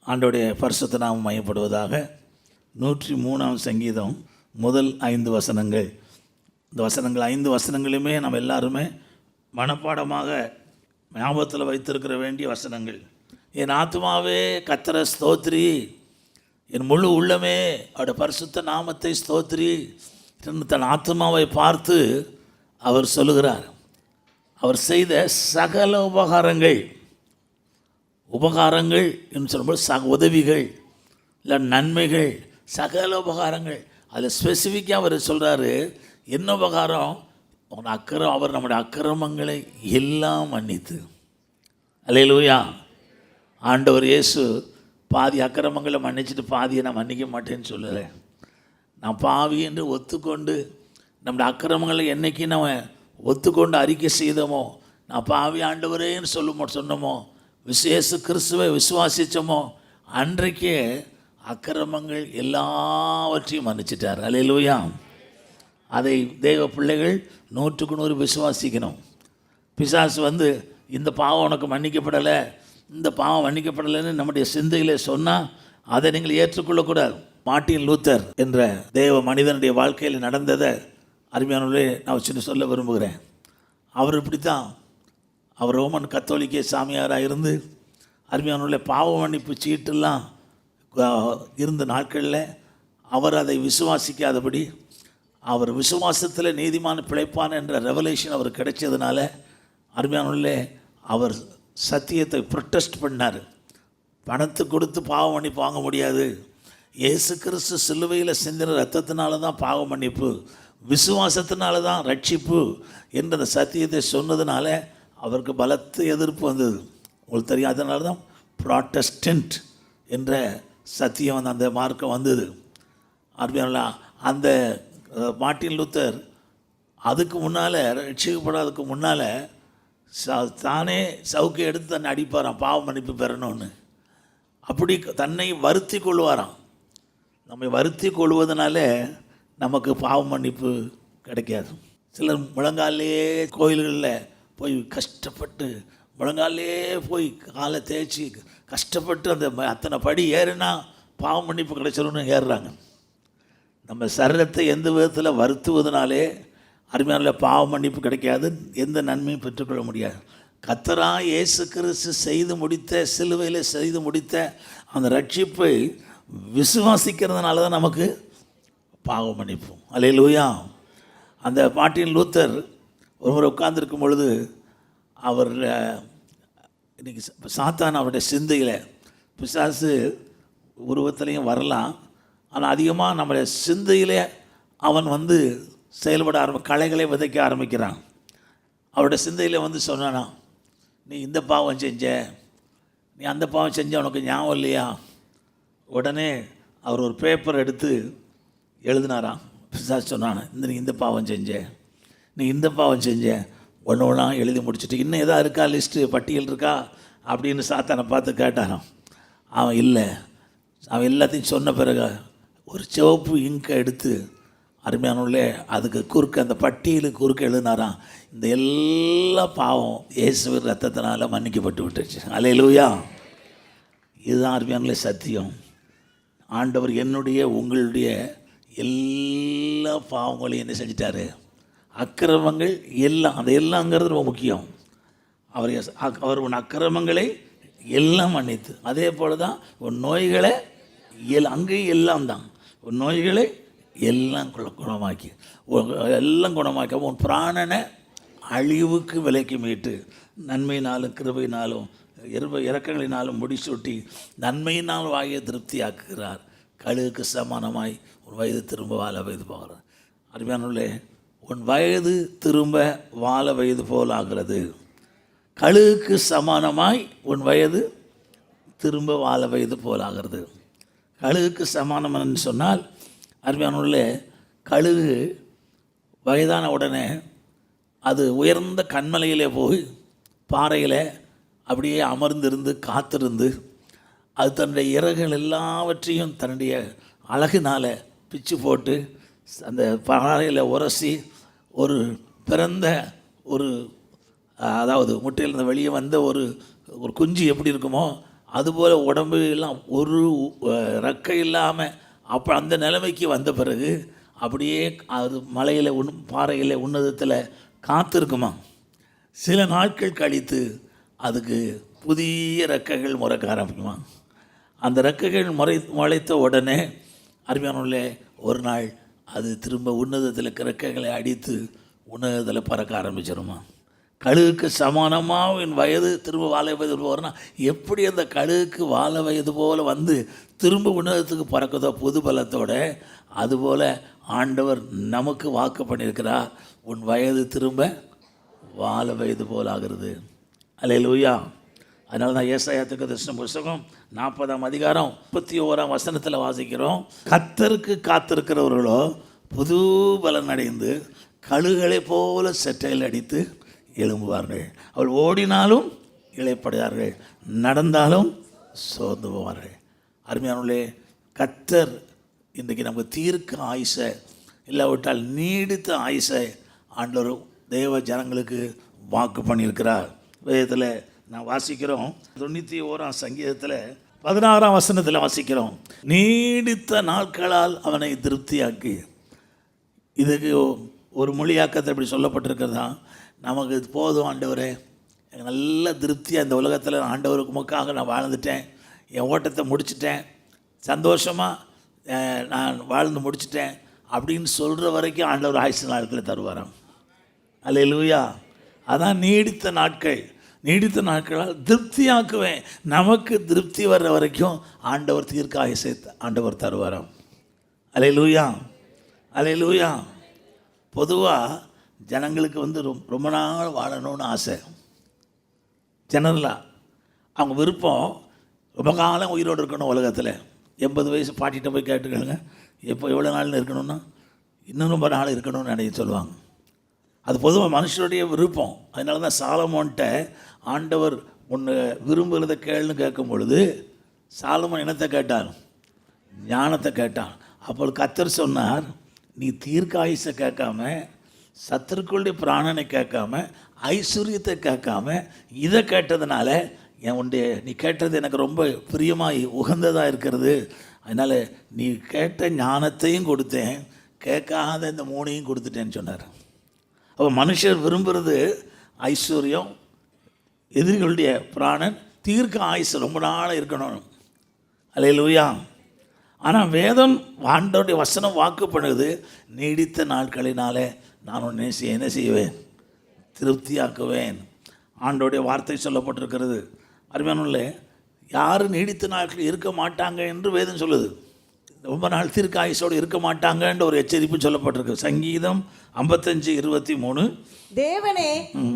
ஆண்டோடைய பரிசுத்த நாமம் மையப்படுவதாக. 103ஆம் சங்கீதம் முதல் 5 வசனங்கள். இந்த வசனங்கள் 5 வசனங்களுமே நம்ம எல்லாருமே மனப்பாடமாக ஞாபகத்தில் வைத்திருக்கிற வேண்டிய வசனங்கள். என் ஆத்மாவே கர்த்தரை ஸ்தோத்ரி, என் முழு உள்ளமே அவருடைய பரிசுத்த நாமத்தை ஸ்தோத்ரி என்று தன் ஆத்மாவை பார்த்து அவர் சொல்லுகிறார். அவர் செய்த சகல உபகாரங்கள் என்று சொல்லும்போது உதவிகள் இல்லை நன்மைகள், சகல உபகாரங்கள். அதில் ஸ்பெசிஃபிக்காக அவர் சொல்கிறாரு, என்ன உபகாரம்? அவர் நம்முடைய அக்கிரமங்களை எல்லாம் மன்னித்து. அல்லேலூயா. ஆண்டவர் இயேசு பாதி அக்கிரமங்களை மன்னிச்சுட்டு பாதியை நான் மன்னிக்க மாட்டேன்னு சொல்லலை. நான் பாவி என்று ஒத்துக்கொண்டு நம்முடைய அக்கிரமங்களை என்றைக்கு நம்ம ஒத்துக்கொண்டு அறிக்கை செய்தோமோ, நான் பாவி ஆண்டவரேன்னு சொன்னோமோ, இயேசு கிறிஸ்துவை விசுவாசித்தோமோ, அன்றைக்கே அக்கிரமங்கள் எல்லாவற்றையும் மன்னிச்சிட்டார். அல்லேலூயா. அதை தேவ பிள்ளைகள் 100க்கு 100 விசுவாசிக்கணும். பிசாசு இந்த பாவம் உனக்கு மன்னிக்கப்படலை, இந்த பாவம் மன்னிக்கப்படலைன்னு நம்முடைய சிந்தையில் சொன்னால் அதை நீங்கள் ஏற்றுக்கொள்ளக்கூடாது. மார்ட்டின் லூத்தர் என்ற தேவ மனிதனுடைய வாழ்க்கையில் நடந்ததை அருமையானவர்களே நான் சின்ன சொல்ல விரும்புகிறேன். அவர் இப்படித்தான், அவர் ரோமன் கத்தோலிக்க சாமியாராக இருந்து அருமையானவர்களே பாவ மன்னிப்பு சீட்டெல்லாம் இருந்த நாட்களில் அவர் அதை விசுவாசிக்காதபடி, அவர் விசுவாசத்தில் நீதிமான பிழைப்பான் என்ற ரெவலேஷன் அவர் கிடைச்சதுனால அருமையானவர்களே அவர் சத்தியத்தை ப்ரொட்டஸ்ட் பண்ணார். பணத்தை கொடுத்து பாவ மன்னிப்பு வாங்க முடியாது, இயேசு கிறிஸ்து சிலுவையில் சிந்தின ரத்தத்தினால தான் பாவ மன்னிப்பு, விசுவாசத்தினால தான் ரட்சிப்பு என்ற அந்த சத்தியத்தை சொன்னதுனால அவருக்கு பலத்த எதிர்ப்பு வந்தது. உங்களுக்கு தெரியும், அதனால தான் ப்ராட்டஸ்டன்ட் என்ற சத்தியம் அந்த மார்க்கம் வந்தது. அருமையான அந்த மார்ட்டின் லூத்தர் அதுக்கு முன்னால், ரட்சிக்கப்படாததுக்கு முன்னால் தானே சவுக்கை எடுத்து தன்னை அடிப்பாராம் பாவ மன்னிப்பு பெறணும்னு. அப்படி தன்னை வருத்தி கொள்வாராம். நம்மை வருத்தி கொள்வதனால நமக்கு பாவ மன்னிப்பு கிடைக்காது. சிலர் முழங்காலே கோயில்களில் போய் கஷ்டப்பட்டு முழங்காலே போய் காலை தேய்ச்சி கஷ்டப்பட்டு அந்த அத்தனை படி ஏறினா பாவ மன்னிப்பு கிடைச்சிடும்னு ஏறுறாங்க. நம்ம சரீரத்தை எந்த விதத்தில் வருத்துவதனாலே அருமையான பாவ மன்னிப்பு கிடைக்காது, எந்த நன்மையும் பெற்றுக்கொள்ள முடியாது. கர்த்தராகிய இயேசு கிறிஸ்து செய்து முடித்த, சிலுவையில் செய்து முடித்த அந்த ரட்சிப்பை விசுவாசிக்கிறதுனால தான் நமக்கு பாவ மன்னிப்பு. அல்லேலூயா. அந்த மார்ட்டின் லூத்தர் ஒரு முறை உட்கார்ந்துருக்கும் பொழுது அவர் இன்றைக்கி சாத்தான் அவருடைய சிந்தையில், பிசாசு உருவத்திலையும் வரலாம், ஆனால் அதிகமாக நம்முடைய சிந்தையில் அவன் செயல்பட களைகளை விதைக்க ஆரம்பிக்கிறான். அவருடைய சிந்தையில் சொன்னானா, நீ இந்த பாவம் செஞ்ச, நீ அந்த பாவம் செஞ்ச, உனக்கு ஞாபகம் இல்லையா? உடனே அவர் ஒரு பேப்பர் எடுத்து எழுதினாராம். பிசாசு சொன்னான், நீ இந்த பாவம் செஞ்ச, நீ இந்த பாவம் செஞ்ச, ஒன்று ஒன்றா எழுதி முடிச்சுட்டு இன்னும் எதாவது இருக்கா, லிஸ்ட்டு பட்டியல் இருக்கா அப்படின்னு சாத்தானை பார்த்து கேட்டாராம். அவன் இல்லை. அவன் எல்லாத்தையும் சொன்ன பிறகு ஒரு சிவப்பு இங்கை எடுத்து அருமையானவர்களே அதுக்கு குறுக்க, அந்த பட்டியலுக்கு குறுக்க எழுதினாராம், இந்த எல்லா பாவம் இயேசுவின் ரத்தத்தினால் மன்னிக்கப்பட்டு விட்டுச்சு. அல்லேலூயா. இதுதான் அருமையானவர்களே சத்தியம். ஆண்டவர் என்னுடைய உங்களுடைய எல்லா பாவங்களையும் என்ன செஞ்சிட்டாரு? அக்கிரமங்கள் எல்லாம், அந்த எல்லாங்கிறது ரொம்ப முக்கியம். அவர் உன் அக்கிரமங்களை எல்லாம் மன்னித்து, அதே போல் தான் உன் நோய்களை அங்கேயும் எல்லாம் தான், உன் நோய்களை எல்லாம் குணமாக்கி, எல்லாம் குணமாக்கி உன் பிராணனை அழிவுக்கு விலைக்கு மீட்டு நன்மையினாலும் கிருபையினாலும் இரக்கங்களினாலும் முடிசூட்டி நன்மையினால் வாயை திருப்தி ஆக்குகிறார். கழுகுக்கு சமானமாய் உன் வயது திரும்ப வாழ வயது போகிறார். அருமையானவர்களே, உன் வயது திரும்ப வாழ வயது போல் ஆகிறது. கழுகுக்கு சமானமாய் உன் வயது திரும்ப வாழ வயது போல் ஆகிறது. கழுகுக்கு சமானம்னு சொன்னால் அருமையானவர்களே, கழுகு வயதான உடனே அது உயர்ந்த கண்மலையிலே போய் பாறையில் அப்படியே அமர்ந்திருந்து காத்திருந்து அது தன்னுடைய இறகுகள் எல்லாவற்றையும் தன்னுடைய அழகினால் பிச்சு போட்டு அந்த பாறையில் உரசி ஒரு பிறந்த அதாவது முட்டையிலிருந்து வெளியே வந்த ஒரு குஞ்சு எப்படி இருக்குமோ அதுபோல் உடம்பு எல்லாம் ஒரு ரெக்கை இல்லாமல் அப்போ அந்த நிலைமைக்கு வந்த பிறகு அப்படியே அது மலையில் பாறையில் உன்னதத்தில் காத்திருக்குமா. சில நாட்கள் கழித்து அதுக்கு புதிய ரெக்கைகள் முறைக்க ஆரம்பிக்குமா. அந்த ரெக்கைகள் முளைத்த உடனே அருமையானவர்களே ஒரு நாள் அது திரும்ப உன்னதத்தில் ரெக்கைகளை அடித்து உன்னதத்தில் பறக்க ஆரம்பிச்சிருமா. கழுகுக்கு சமானமாக என் வயது திரும்ப வாழ வயது போகிறனா எப்படி அந்த கழுகுக்கு வாழ வயது போல் வந்து திரும்ப உன்னதத்துக்கு பறக்குதோ புது பலத்தோடு, அதுபோல் ஆண்டவர் நமக்கு வாக்கு பண்ணியிருக்கிறார், உன் வயது திரும்ப வாழ வயது போல் ஆகிறது. அல்லேலூயா. அதனால தான் ஏசாயா தீர்க்கதரிசன புத்தகம் 40ஆம் அதிகாரம் 31ஆம் வசனத்தில் வாசிக்கிறோம், கர்த்தருக்கு காத்திருக்கிறவர்களோ புது பலன் அடைந்து கழுகுகளை போல செட்டையில் அடித்து எழும்புவார்கள். அவள் ஓடினாலும் இளைப்படையார்கள், நடந்தாலும் சோர்ந்து போவார்கள். அருமையானவர்களே, கர்த்தர் இன்றைக்கு நமக்கு தீர்க்க ஆயுசை இல்லாவிட்டால் நீடித்த ஆயுசை ஆண்டவர் தேவ ஜனங்களுக்கு வாக்கு பண்ணியிருக்கிறார். வேதத்தில் நான் வாசிக்கிறோம் 91ஆம் சங்கீதத்தில் 16ஆம் வசனத்தில் வாசிக்கிறோம், நீடித்த நாட்களால் அவனை திருப்தியாக்கி. இதுக்கு ஒரு மொழியாக்கத்தை இப்படி சொல்லப்பட்டிருக்கிறதா, நமக்கு இது போதும் ஆண்டவரே, எனக்கு நல்ல திருப்தியாக இந்த உலகத்தில் ஆண்டவருக்கு முக்காக நான் வாழ்ந்துட்டேன், என் ஓட்டத்தை முடிச்சிட்டேன், சந்தோஷமாக நான் வாழ்ந்து முடிச்சிட்டேன் அப்படின்னு சொல்கிற வரைக்கும் ஆண்டவர் ஆயுசு நாட்களை தருவாராம். அல்லேலூயா. அதான் நீடித்த நாட்கள். நீடித்த நாட்களால் திருப்தியாக்குவேன். நமக்கு திருப்தி வர்ற வரைக்கும் ஆண்டவர் தீர்க்க ஆயுசை ஆண்டவர் தருவாராம். அல்லேலூயா, அல்லேலூயா. பொதுவாக ஜனங்களுக்கு வந்து ரொம்ப நாள் வாழணும்னு ஆசை. ஜெனரலாக அவங்க விருப்பம் ரொம்ப காலம் உயிரோடு இருக்கணும். உலகத்தில் 80 வயசு பாட்டிகிட்ட போய் கேட்டுக்கணுங்க, எப்போ எவ்வளோ நாள்னு இருக்கணும்னா இன்னும் ரொம்ப நாள் இருக்கணும்னு நினைக்க சொல்லுவாங்க. அது பொதுவாக மனுஷனுடைய விருப்பம். அதனால தான் சாலமோன்ட்ட ஆண்டவர் ஒன்று விரும்புகிறத கேளுன்னு கேட்கும் பொழுது சாலமோன் என்னத்தை கேட்டான்? ஞானத்தை கேட்டான். அப்போ கர்த்தர் சொன்னார், நீ தீர்க்க ஆயுசை கேட்காம, சத்துருக்களுடைய பிராணனை கேட்காம, ஐஸ்வர்யத்தை கேட்காம இதை கேட்டதுனால நீ கேட்டது எனக்கு ரொம்ப பிரியமாய் உகந்ததாக இருக்கிறது. அதனால் நீ கேட்ட ஞானத்தையும் கொடுத்தேன், கேட்காத இந்த 3ஐயும் கொடுத்துட்டேன்னு சொன்னார். அப்போ மனுஷர் விரும்புகிறது ஐஸ்வர்யம், எதிரிகளுடைய பிராணன், தீர்க்க ஆயுசு ரொம்ப நாள் இருக்கணும். அல்லேலூயா. ஆனால் வேதம் ஆண்டவருடைய வசனம் வாக்கு பண்ணுது, நீடித்த நாட்களினாலே நான் உன்னை என்ன செய்வேன்? திருப்தியாக்குவேன். ஆண்டவருடைய வார்த்தை சொல்லப்பட்டிருக்கிறது. அருமையானவர்களே, யாரும் நீடித்த நாட்கள் இருக்க மாட்டாங்க என்று வேதம் சொல்லுது. ரொம்ப நாள் தீர்க்க ஆயுசோடு இருக்க மாட்டாங்கன்ற ஒரு எச்சரிப்பு சொல்லப்பட்டிருக்கு. சங்கீதம் 55:23, தேவனே,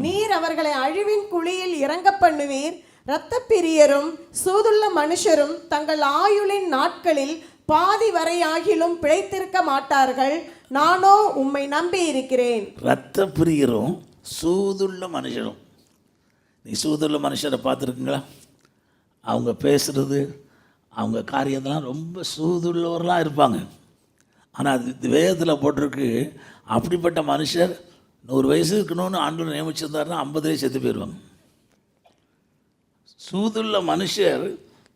நீர் அவர்களை அழிவின் குழியில் இறங்க பண்ணுவீர். இரத்த பிரியரும் சூதுள்ள மனுஷரும் தங்கள் ஆயுளின் நாட்களில் பாதி வரையாகிலும் பிழைத்திருக்க மாட்டார்கள். நானோ உம்மை நம்பி இருக்கிறேன். இரத்த பிரியரும் சூதுள்ள மனுஷரும். நீ சூதுள்ள மனுஷரை பார்த்துருக்குங்களா? அவங்க பேசுகிறது, அவங்க காரியத்தெல்லாம் ரொம்ப சூதுள்ளவர்களாக இருப்பாங்க. ஆனால் அது வேதத்தில் போட்டிருக்கு, அப்படிப்பட்ட மனுஷர் 100 வயசு இருக்கணும்னு ஆண்டவர் நியமிச்சிருந்தாருன்னா 50 வயசு செத்து போயிடுவாங்க. சூதுள்ள மனுஷர்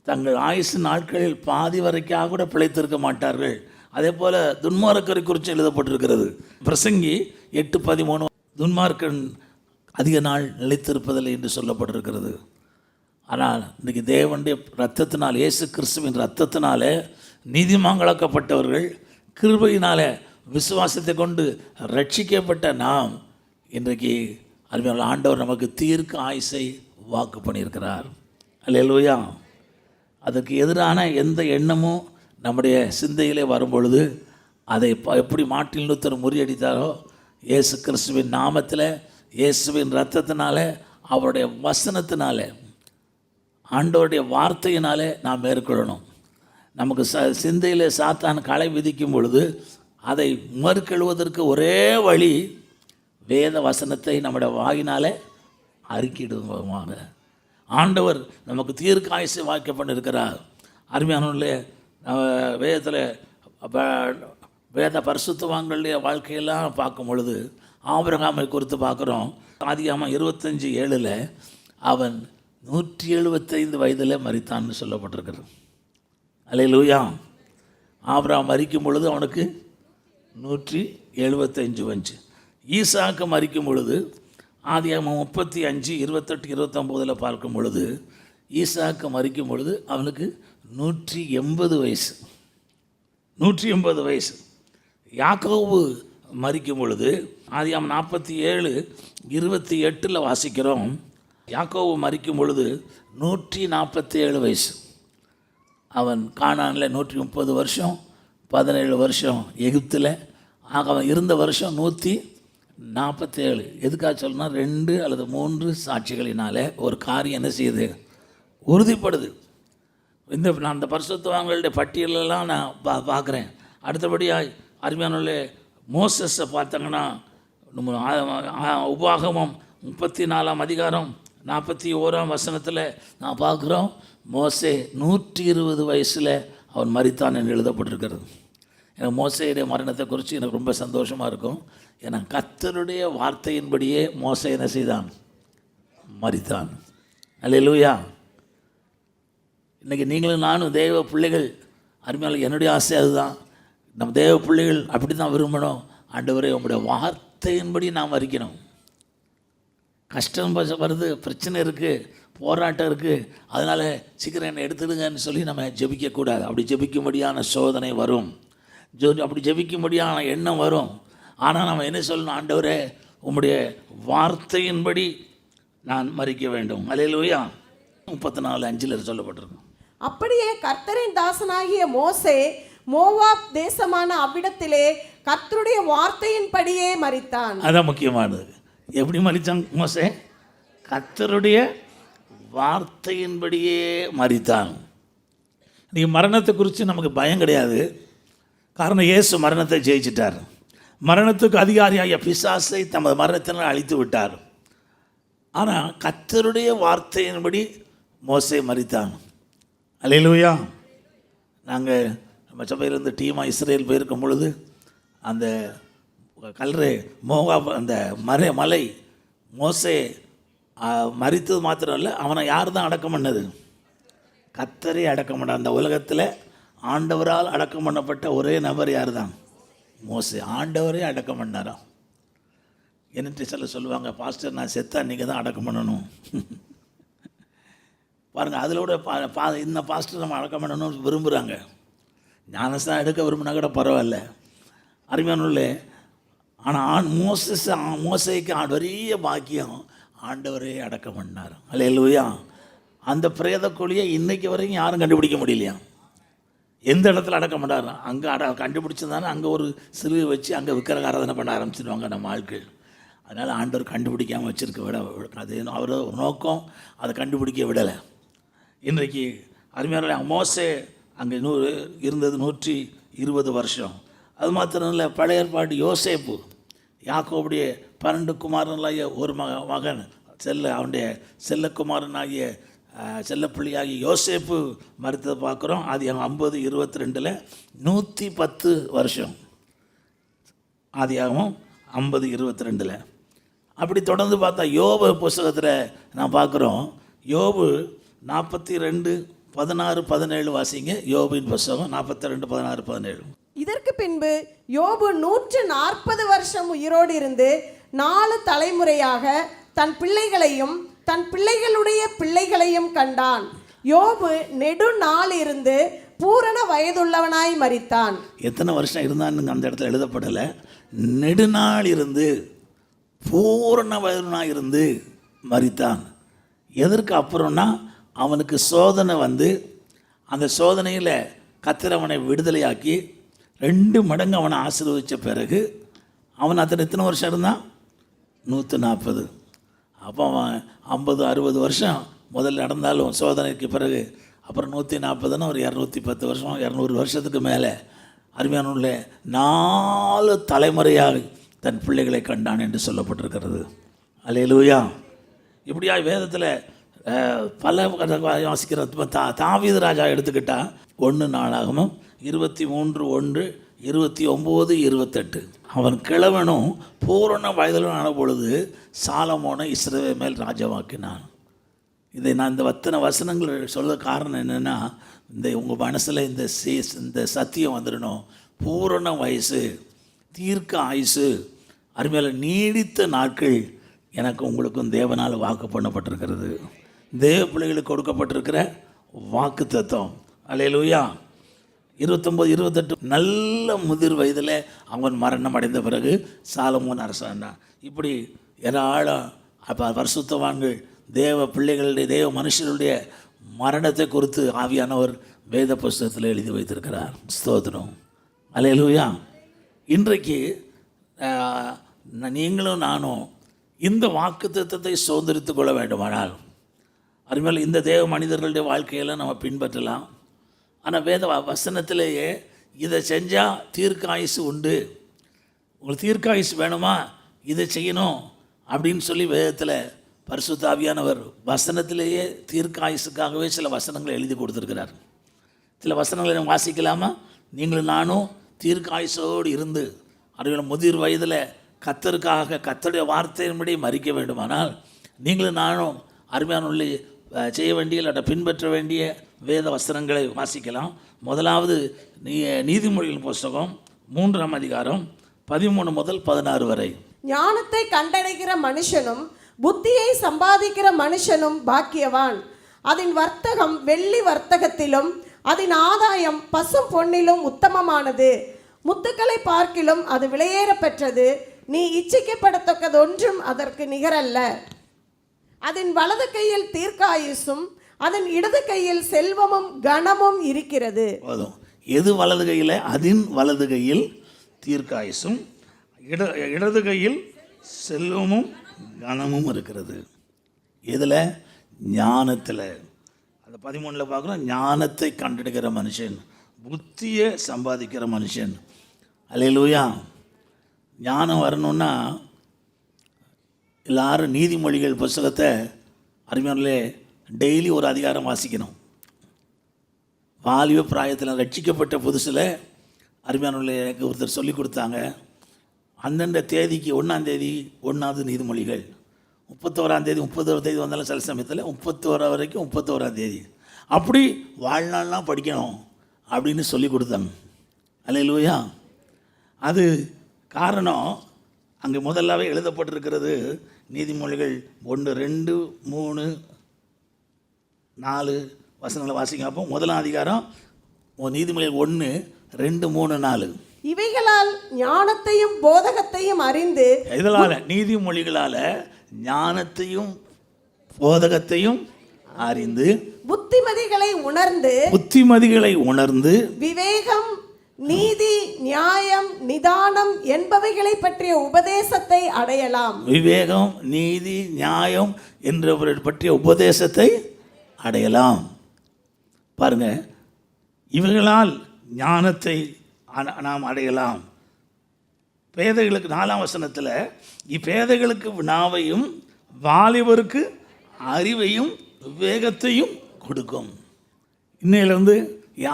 தங்கள் ஆயுசு நாட்களில் பாதி வரைக்காக கூட பிழைத்திருக்க மாட்டார்கள். அதே போல் துன்மார்க்கரை குறித்து எழுதப்பட்டிருக்கிறது. பிரசங்கி 8:13, துன்மார்க்கன் அதிக நாள் நிலைத்திருப்பதில்லை என்று சொல்லப்பட்டிருக்கிறது. ஆனால் இன்றைக்கி தேவனுடைய இரத்தத்தினால், இயேசு கிறிஸ்துவின் இரத்தத்தினால நீதிமான்களாக்கப்பட்டவர்கள், கிருபையினால் விசுவாசத்தை கொண்டு ரட்சிக்கப்பட்ட நாம் இன்றைக்கு அருமையான ஆண்டவர் நமக்கு தீர்க்க ஆயுசை வாக்கு பண்ணியிருக்கிறார். அல்லேலூயா. அதுக்கு எதிரான எந்த எண்ணமும் நம்முடைய சிந்தையிலே வரும்பொழுது அதை எப்படி மார்ட்டின் லூத்தர் முறியடித்தாரோ, இயேசு கிறிஸ்துவின் நாமத்தில், இயேசுவின் இரத்தத்தினால, அவருடைய வசனத்தினால, ஆண்டவருடைய வார்த்தையினாலே நாம் மேற்கொள்ளணும். நமக்கு சிந்தையில் சாத்தான் களை விதிக்கும் பொழுது அதை மறுக்கெழுவதற்கு ஒரே வழி வேத வசனத்தை நம்முடைய வாயினாலே அறிக்கிடுவாங்க. ஆண்டவர் நமக்கு தீர்க்க ஆயுசை வாக்கு பண்ணியிருக்கிறார். அருமையானவர்களே, வேதத்தில் வேத பரிசுத்தவான்களுடைய வாழ்க்கையெல்லாம் பார்க்கும் பொழுது ஆபிரகாமை குறித்து பார்க்குறோம். ஆதியாகமம் 25:7 அவன் 175 வயதில் மரித்தான்னு சொல்லப்பட்டிருக்கிறது. அல்லேலூயா. ஆபிரகாம் மரிக்கும் பொழுது அவனுக்கு 175 வயசு. ஈசாக்கு மரிக்கும் பொழுது ஆதியாகமம் 35, 28, 29 பார்க்கும் பொழுது ஈசாக்கு மரிக்கும் பொழுது அவனுக்கு 180 வயசு. 180 வயசு. யாக்கோபு மரிக்கும் பொழுது ஆதியாகமம் 47, 28 வாசிக்கிறோம். யாக்கோபு மரிக்கும் பொழுது 147 வயசு. அவன் கானானில் 130 வருஷம், 17 வருஷம் எகிப்தில். ஆக அவன் இருந்த வருஷம் 147. எதுக்காக சொல்லணும்னா 2 அல்லது 3 சாட்சிகளினால ஒரு காரியம் என்ன செய்யுது, உறுதிப்படுது. நான் அந்த பரிசுத்தவான்களுடைய பட்டியலெல்லாம் நான் பார்க்குறேன். அடுத்தபடியாக அருமையான மோசஸை பார்த்தாங்கன்னா உபாகமம் 34 அதிகாரம் 41 வசனத்தில் நான் பார்க்குறோம், மோசே 120 வயசில் அவன் மரித்தான் என்று எழுதப்பட்டிருக்கிறது. எனக்கு மோசேயுடைய மரணத்தை குறித்து எனக்கு ரொம்ப சந்தோஷமாக இருக்கும். ஏன்னா கர்த்தருடைய வார்த்தையின்படியே மோசே என்ன செய்தான், மரித்தான். அல்லேலூயா. இன்றைக்கி நீங்களும் நானும் தேவ பிள்ளைகள், அருமையால் என்னுடைய ஆசை அதுதான். நம்ம தேவ பிள்ளைகள் அப்படி தான் விரும்பணும். ஆண்டவரே உங்களுடைய வார்த்தையின்படி நாம் மரிக்கணும். கஷ்டம் வருது, பிரச்சனை இருக்குது, போராட்டம் இருக்குது, அதனால் சீக்கிரம் என்னை எடுத்துடுங்கன்னு சொல்லி நம்ம ஜெபிக்கக்கூடாது. அப்படி ஜெபிக்கும்படியான சோதனை வரும், அப்படி ஜெபிக்கும்படியான எண்ணம் வரும். ஆனால் நம்ம என்ன சொல்லணும், ஆண்டவரே உம்முடைய வார்த்தையின்படி நான் மரிக்க வேண்டும். அல்லேலூயா. 34:5 சொல்லப்பட்டிருக்கும். அப்படியே கர்த்தரின் தாசனாகிய மோசே மோவாப் தேசமான அவ்விடத்திலே கர்த்தருடைய வார்த்தையின்படியே மரித்தான். அதான் முக்கியமானது. எப்படி மரித்தான் மோசே? கர்த்தருடைய வார்த்தையின்படியே மரித்தான். நீ மரணத்தை குறித்து நமக்கு பயம் கிடையாது. காரணம், இயேசு மரணத்தை ஜெயிச்சிட்டார். மரணத்துக்கு அதிகாரியாகிய பிசாசை தமது மரணத்தினால் அழித்து விட்டார். ஆனால் கர்த்தருடைய வார்த்தையின்படி மோசே மரித்தான். அல்லேலூயா. நாங்கள் நம்ம சபையிலிருந்து டீமாக இஸ்ரேல் போயிருக்கும் பொழுது அந்த கல்ரே மோவாப் அந்த மலை மோசே மரித்தது மாத்திரம் இல்லை, அவனை யார் தான் அடக்கம் பண்ணது? கர்த்தரே அடக்கம் பண்ண. அந்த உலகத்தில் ஆண்டவரால் அடக்கம் பண்ணப்பட்ட ஒரே நபர் யார் தான்? மோசே. ஆண்டவரே அடக்கம் பண்ணாராம். என்னட்டு சில சொல்லுவாங்க, பாஸ்டர் நான் செத்தா நீங்கள் தான் அடக்கம் பண்ணணும். பாருங்கள், அதில் கூட இந்த பாஸ்டர் நம்ம அடக்கம் பண்ணணும்னு விரும்புகிறாங்க. ஞானஸ்தான் எடுக்க விரும்பினா கூட பரவாயில்ல, அருமையானுள்ளே. ஆனால் மோசைக்கு பெரிய பாக்கியம், ஆண்டவரே அடக்கம் பண்ணார். அல்லேலூயா. அந்த பிரேத கோழியை இன்றைக்கு வரைக்கும் யாரும் கண்டுபிடிக்க முடியலையா? எந்த இடத்துல அடக்கம் பண்ணார் அங்கே கண்டுபிடிச்சிருந்தானே அங்கே ஒரு சிலுவை வச்சு அங்கே விக்கிரக ஆராதனை பண்ண ஆரம்பிச்சிடுவாங்க நம்ம ஆட்கள். அதனால் ஆண்டவர் கண்டுபிடிக்காமல் வச்சுருக்க விட, அது அவர் நோக்கம் அதை கண்டுபிடிக்க விடலை. இன்றைக்கு அருமையான மோசே அங்கே இருந்தது 120 வருஷம். அது மாத்திரம் இல்லை, பழைய ஏற்பாடு யோசேப்பு, யாக்கோபுடைய 12 குமாரனாகிய ஒரு மகன் அவனுடைய செல்லக்குமாரனாகிய செல்லப்பிள்ளையாகிய யோசேப்பு மரித்ததை பார்க்குறோம். அது 50:22 110 வருஷம். ஆதியாகமம் 50:22. அப்படி தொடர்ந்து பார்த்தா யோபு புஸ்தகத்தில் நான் பார்க்குறோம், யோபு 42:16-17 வாசிங்க. யோபின் புஸ்தகம் 42:16-17. இதற்கு பின்பு யோபு 140 வருஷம் உயிரோடு இருந்து 4 தலைமுறையாக தன் பிள்ளைகளையும் தன் பிள்ளைகளுடைய பிள்ளைகளையும் கண்டான். யோபு நெடுநாள் இருந்து பூரண வயதுள்ளவனாய் மரித்தான். எத்தனை வருஷம் இருந்தான்னு அந்த இடத்துல எழுதப்படலை. நெடுநாள் இருந்து பூரண வயதுனாய் இருந்து மரித்தான். எதற்கு அப்புறம்னா, அவனுக்கு சோதனை வந்து அந்த சோதனையில் கர்த்தர் அவனை விடுதலையாக்கி 2 மடங்கு அவனை ஆசீர்வதித்த பிறகு அவன் அத்தனை எத்தனை வருஷம் இருந்தான்? 140. அப்போ அவன் 50-60 வருஷம் முதல்ல நடந்தாலும் சோதனைக்கு பிறகு அப்புறம் 140ன்னா ஒரு 210 வருஷம், 200 வருஷத்துக்கு மேலே அருமையான 4 தலைமுறையாக தன் பிள்ளைகளை கண்டான் என்று சொல்லப்பட்டிருக்கிறது. அல்லேலூயா. இப்படியா வேதத்தில் பல வாசிக்கிற தாவீது ராஜா எடுத்துக்கிட்டால் 1 நாளாகமும் 23:1, 29, 28. அவன் கிழவனும் பூரண வயதிலும் ஆன பொழுது சாலமோனை இஸ்ரவேல் மேல் ராஜாவாக்கினான். இதை நான் இந்த வத்தனை வசனங்கள் சொல்ல காரணம் என்னென்னா, இந்த உங்கள் மனசில் இந்த சத்தியம் வந்துடணும். பூரண வயசு, தீர்க்க ஆயுசு, அருமையால் நீடித்த நாட்கள் எனக்கு உங்களுக்கும் தேவனால் வாக்கு பண்ணப்பட்டிருக்கிறது. தேவ பிள்ளைகளுக்கு கொடுக்கப்பட்டிருக்கிற வாக்கு தத்துவம். அல்லேலூயா. 29, 28 நல்ல முதிர் வயதில் அவன் மரணம் அடைந்த பிறகு சாலமோன் அரசாண்டான். இப்படி ஏராளம் பரிசுத்தவான்கள் தேவ பிள்ளைகளுடைய தேவ மனுஷனுடைய மரணத்தை குறித்து ஆவியானவர் வேத புஸ்தகத்தில் எழுதி வைத்திருக்கிறார். ஸ்தோத்திரம். அல்லேலூயா. இன்றைக்கு நீங்களும் நானும் இந்த வாக்கு தத்துவத்தை சுதந்திரித்து கொள்ள வேண்டுமானால், அதுமாதிரி இந்த தேவ மனிதர்களுடைய வாழ்க்கையெல்லாம் நம்ம பின்பற்றலாம். ஆனால் வேத வசனத்திலேயே இதை செஞ்சால் தீர்க்காயுசு உண்டு, உங்களுக்கு தீர்க்காயுசு வேணுமா இதை செய்யணும் அப்படின்னு சொல்லி வேதத்தில் பரிசுத்த ஆவியானவர் வசனத்திலேயே தீர்க்காயுசுக்காகவே சில வசனங்களை எழுதி கொடுத்துருக்கிறார். சில வசனங்களை நம்ம வாசிக்கலாமா? நீங்களும் நானும் தீர்க்காயுசோடு இருந்து அவர்கள் முதிர் வயதில் கர்த்தருக்காக கர்த்தருடைய வார்த்தையின்படி மறிக்க வேண்டுமானால் நீங்களும் நானும் அருமையான செய்ய வேண்டிய இல்லாட்ட பின்பற்ற வேண்டிய வேத வசனங்களை வாசிக்கலாம். முதலாவது நீதிமொழிகள் புஸ்தகம் 3ஆம் அதிகாரம் 13 முதல் 16 வரை. ஞானத்தை கண்டடைகிற மனுஷனும் புத்தியை சம்பாதிக்கிற மனுஷனும் பாக்கியவான். அதன் வர்த்தகம் வெள்ளி வர்த்தகத்திலும் அதன் ஆதாயம் பசும் பொன்னிலும் உத்தமமானது. முத்துக்களை பார்க்கிலும் அது விலையேற பெற்றது. நீ இச்சிக்கப்படத்தக்கது ஒன்றும் அதற்கு நிகரல்ல. அதன் வலது கையில் தீர்க்காயுசும் அதன் இடது கையில் செல்வமும் கனமும் இருக்கிறது. எது வலது கையில்? அதன் வலது கையில் தீர்க்காயுசும் இடது கையில் செல்வமும் கனமும் இருக்கிறது. இதில் ஞானத்தில் அந்த 13 பார்க்குறோம். ஞானத்தை கண்டெடுக்கிற மனுஷன், புத்தியை சம்பாதிக்கிற மனுஷன். அல்லேலூயா. ஞானம் வரணுன்னா எல்லாரும் நீதிமொழிகள் புஸ்தகத்தை அருமையானே டெய்லி ஒரு அதிகாரம் வாசிக்கணும். வாலிப பிராயத்தில் ரட்சிக்கப்பட்ட புதுசில் அருமையானே எனக்கு ஒருத்தர் சொல்லி கொடுத்தாங்க. அந்தந்த தேதிக்கு 1ஆம் தேதி 1வது நீதிமொழிகள், 31ஆம் தேதி 31 தேதி வந்தாலும் சில சமயத்தில் 31 வரைக்கும் 31ஆம் தேதி அப்படி வாழ்நாள்லாம் படிக்கணும் அப்படின்னு சொல்லி கொடுத்தாங்க. அல்லேலூயா. அது காரணம் அங்கே முதல்லாவே எழுதப்பட்டிருக்கிறது. நீதிமொழிகள் 1, 2, 3, 4 வசனங்களை வாசிங்க. அப்போ 1ஆம் அதிகாரம் நீதிமொழிகள் 1, 2, 3, 4. இவைகளால் ஞானத்தையும் போதகத்தையும் அறிந்து, இதனால நீதிமொழிகளால் ஞானத்தையும் போதகத்தையும் அறிந்து, புத்திமதிகளை உணர்ந்து விவேகம், நீதி, நியாயம், நிதானம் என்பவைகளை பற்றிய உபதேசத்தை அடையலாம். விவேகம், நீதி, நியாயம் என்ற பற்றிய உபதேசத்தை அடையலாம். பாருங்க, இவைகளால் ஞானத்தை நாம் அடையலாம். பேதைகளுக்கு 4ஆம் வசனத்தில் இப்பேதைகளுக்கு வினாவையும் வாலிபருக்கு அறிவையும் விவேகத்தையும் கொடுக்கும். இன்னையிலேருந்து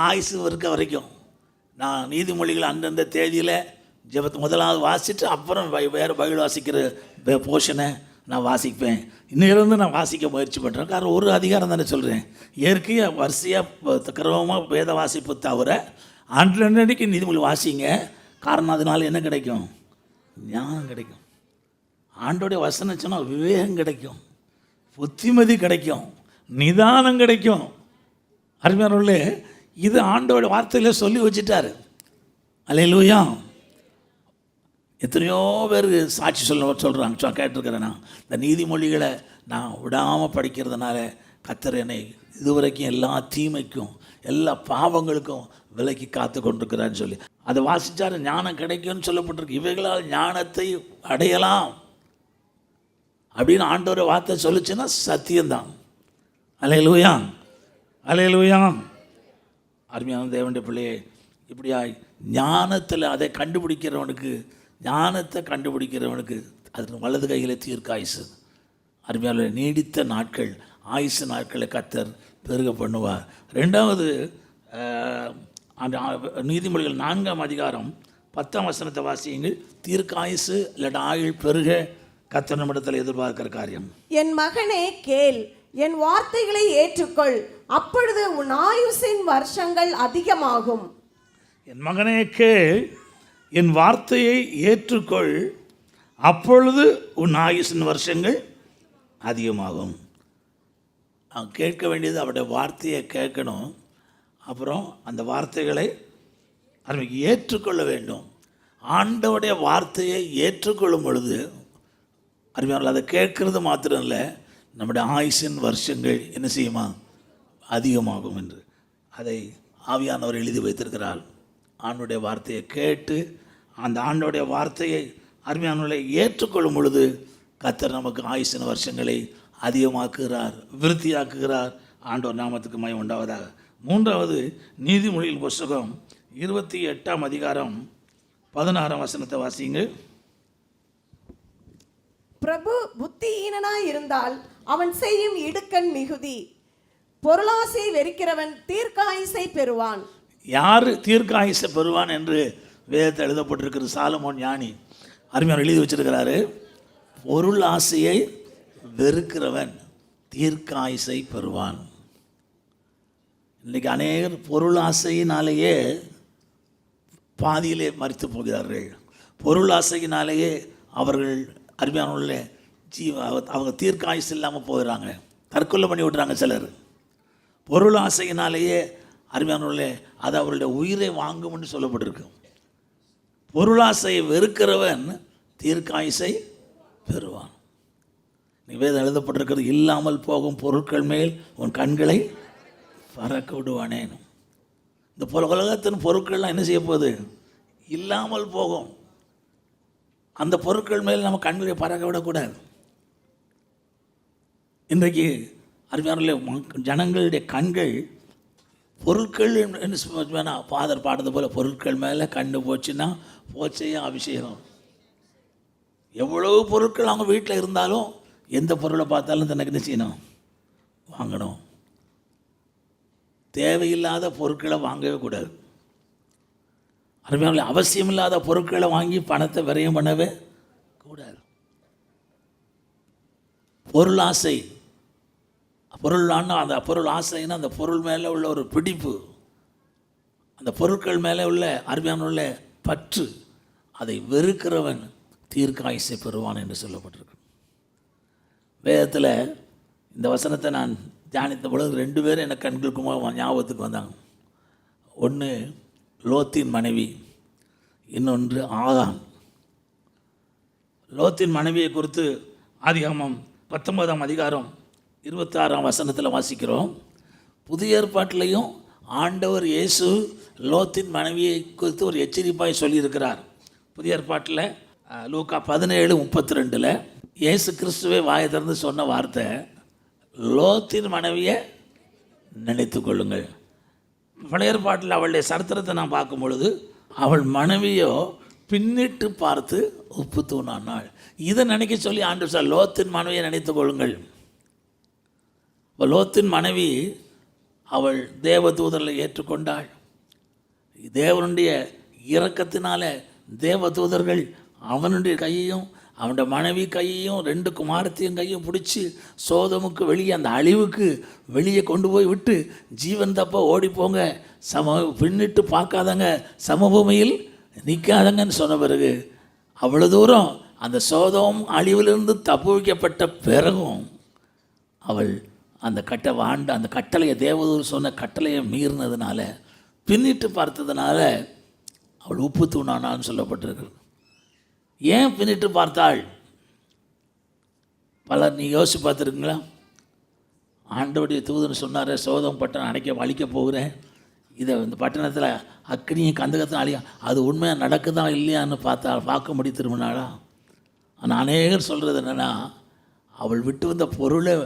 ஆயுசு இருக்க வரைக்கும் நான் நீதிமொழிகள் அந்தந்த தேதியில் ஜெபத்தை முதலாவது வாசிட்டு அப்புறம் வேறு பைபிள் வாசிக்கிற போர்ஷனை நான் வாசிப்பேன். இன்னையிலேருந்து நான் வாசிக்க முயற்சி பண்ணுறேன். காரணம் ஒரு அதிகாரம் தானே சொல்கிறேன். இயற்கையாக வரிசையாக கிரமமாக வேத வாசிப்பு தவிர அன்றன்னைக்கு நீதிமொழி வாசிங்க. காரணம் அதனால என்ன கிடைக்கும்? ஞானம் கிடைக்கும். ஆண்டோடைய வசனம் சொன்னால் விவேகம் கிடைக்கும், புத்திமதி கிடைக்கும், நிதானம் கிடைக்கும். அருமையானவர்களே, இது ஆண்டோட வார்த்தையில் சொல்லி வச்சுட்டாரு. அல்லேலூயா. எத்தனையோ பேர் சாட்சி சொல்கிறாங்க, கேட்டிருக்கிறேன். நான் இந்த நீதிமொழிகளை நான் விடாமல் படிக்கிறதுனால கர்த்தர் என்னை இதுவரைக்கும் எல்லா தீமைக்கும் எல்லா பாவங்களுக்கும் விலக்கி காத்து கொண்டிருக்கிறான்னு சொல்லி அதை வாசித்தார். ஞானம் கிடைக்கும்னு சொல்லப்பட்டிருக்கு. இவைகளால் ஞானத்தை அடையலாம் அப்படின்னு ஆண்டோட வார்த்தை சொல்லிச்சுன்னா சத்தியம்தான். அல்லேலூயா, அல்லேலூயா. அருமையான தேவனுடைய பிள்ளையே, இப்படியா ஞானத்தில் அதை கண்டுபிடிக்கிறவனுக்கு, ஞானத்தை கண்டுபிடிக்கிறவனுக்கு அது வலது கையில் தீர்க்காயுசு. அருமையான நீடித்த நாட்கள், ஆயுசு நாட்களை கர்த்தர் பெருக பண்ணுவார். 2வது அந்த நீதிமொழிகள் 4ஆம் அதிகாரம் 10ஆம் வசனத்தை வாசியுங்கள். தீர்க்காயுசு இல்லாட்ட ஆயுள் பெருக கர்த்தர் நம்மிடத்தில் எதிர்பார்க்கிற காரியம். என் மகனே கேள், என் வார்த்தைகளை ஏற்றுக்கொள், அப்பொழுது உன் ஆயுசின் வருஷங்கள் அதிகமாகும். என் மகனே கேள், என் வார்த்தையை ஏற்றுக்கொள், அப்பொழுது உன் ஆயுசின் வருஷங்கள் அதிகமாகும். அவன் கேட்க வேண்டியது அவருடைய வார்த்தையை கேட்கணும். அப்புறம் அந்த வார்த்தைகளை அவனுக்கு ஏற்றுக்கொள்ள வேண்டும். ஆண்டவருடைய வார்த்தையை ஏற்றுக்கொள்ளும் பொழுது அருமையானவர்கள், அதை கேட்கறது மாத்திரம் இல்லை, நம்முடைய ஆயுசின் வருஷங்கள் என்ன செய்யுமா? அதிகமாகும் என்று அதை ஆவியானவர் எழுதி வைத்திருக்கிறார். ஆண்டவருடைய வார்த்தையை கேட்டு அந்த ஆண்டவருடைய வார்த்தையை அருமையானவர்களை ஏற்றுக்கொள்ளும் பொழுது கர்த்தர் நமக்கு ஆயுசின் வருஷங்களை அதிகமாக்குகிறார், விருத்தியாக்குகிறார். ஆண்டவர் நாமத்துக்கு மகிமை உண்டாவதாக. மூன்றாவது, நீதிமொழிகள் புஸ்தகம் 28ஆம் அதிகாரம் 16ஆம் வசனத்தை வாசிங்க. பிரபு புத்தியீனனாய் இருந்தால் அவன் செய்யும் இடுக்கண் மிகுதி, பொருளாசை வெறுக்கிறவன் தீர்க்காயுசை பெறுவான். யார் தீர்க்காயுசை பெறுவான் என்று வேதத்தில் எழுதப்பட்டிருக்கிறது. சாலமோன் ஞானி அருமையாக எழுதி வச்சிருக்கிறாரு. பொருள் ஆசையை வெறுக்கிறவன் தீர்க்காயுசை பெறுவான். இன்றைக்கி அநேகர் பொருள் ஆசையினாலேயே பாதியிலே மரித்து போகிறார்கள். பொருள் ஆசையினாலேயே அவர்கள் அருமையானவர்கள அவங்க தீர்க்காயுசு இல்லாமல் போகிறாங்க, தற்கொலை பண்ணி விடுறாங்க சிலர். பொருள் ஆசையினாலேயே அருமையானவர்களே அது அவருடைய உயிரை வாங்கும்னு சொல்லப்பட்டிருக்கு. பொருளாசையை வெறுக்கிறவன் தீர்க்காயுசை பெறுவான். வேதம் எழுதப்பட்டிருக்கிறது, இல்லாமல் போகும் பொருட்கள் மேல் உன் கண்களை பறக்க விடுவானேன். இந்த உலகத்தின் பொருட்கள்லாம் என்ன செய்ய போகுது? இல்லாமல் போகும். அந்த பொருட்கள் மேல் நம்ம கண்களை பறக்க விடக்கூடாது. இன்றைக்கு அருமையான ஜனங்களுடைய கண்கள் பொருட்கள் வேணாம், ஃபாதர் பாடுறது போல் பொருட்கள் மேலே கண்ணு போச்சுன்னா போச்சையா அபிஷேகம். எவ்வளவு பொருட்கள் அவங்க வீட்டில் இருந்தாலும் எந்த பொருளை பார்த்தாலும் தனக்கு என்ன செய்யணும்? வாங்கணும். தேவையில்லாத பொருட்களை வாங்கவே கூடாது. அருமையான அவசியமில்லாத பொருட்களை வாங்கி பணத்தை விரயம் பண்ணவே கூடாது. பொருள் ஆசை, அந்த பொருள் ஆசைன்னா அந்த பொருள் மேலே உள்ள ஒரு பிடிப்பு, அந்த பொருட்கள் மேலே உள்ள அருமையான உள்ள பற்று, அதை வெறுக்கிறவன் தீர்க்காயுசை பெறுவான் என்று சொல்லப்பட்டிருக்கு. வேதத்தில் இந்த வசனத்தை நான் தியானித்த பொழுது 2 பேரும் எனக்கு கண்களுக்கு ஞாபகத்துக்கு வந்தாங்க. ஒன்று லோத்தின் மனைவி, இன்னொன்று ஆகான். லோத்தின் மனைவியை குறித்து ஆதிகாமம் 19ஆம் அதிகாரம் 26ஆம் வசனத்தில் வாசிக்கிறோம். புதிய ஏற்பாட்டிலையும் ஆண்டவர் இயேசு லோத்தின் மனைவியை குறித்து ஒரு எச்சரிப்பாய் சொல்லியிருக்கிறார். புதிய ஏற்பாட்டில் லூக்கா 17:32 இயேசு கிறிஸ்துவை வாயை திறந்து சொன்ன வார்த்தை, லோத்தின் மனைவியை நினைத்து கொள்ளுங்கள். பழைய ஏற்பாட்டில் அவளுடைய சரித்திரத்தை நான் பார்க்கும் பொழுது அவள் மனைவியோ பின்னிட்டு பார்த்து உப்பு தூணானாள். இதை நினைக்க சொல்லி ஆண்டவர் சார் லோத்தின் மனைவியை நினைத்து கொள்ளுங்கள். லோத்தின் மனைவி அவள் தேவதூதர்களை ஏற்றுக்கொண்டாள். தேவனுடைய இரக்கத்தினால தேவதூதர்கள் அவனுடைய கையையும் அவனுடைய மனைவி கையையும் 2 குமாரத்தையும் கையும் பிடிச்சி சோதமுக்கு வெளியே, அந்த அழிவுக்கு வெளியே கொண்டு போய் விட்டு, ஜீவன் தப்ப ஓடிப்போங்க, பின்னிட்டு பார்க்காதங்க, சமபூமியில் நிற்காதங்கன்னு சொன்ன பிறகு அவ்வளோ தூரம் அந்த சோதம் அழிவிலிருந்து தப்பு வைக்கப்பட்ட பிறகும் அவள் அந்த அந்த கட்டளையை தேவதூர் சொன்ன கட்டளையை மீறினதுனால, பின்னிட்டு பார்த்ததுனால அவள் உப்பு தூணானான்னு சொல்லப்பட்டிருக்கு. ஏன் பின்னிட்டு பார்த்தாள்? பலர் நீ யோசிச்சு பார்த்துருக்குங்களா? ஆண்டவருடைய தூதன் சொன்னார், சோதம் பட்டணம் அழிக்க போகிறேன், இதை இந்த பட்டணத்தில் அக்னியும் கந்தகத்தின் அழியா, அது உண்மையாக நடக்குதா இல்லையான்னு பார்க்க முடியும் திரும்பினாளா? ஆனால் அநேகர் சொல்கிறது என்னென்னா, அவள் விட்டு வந்த பொருளை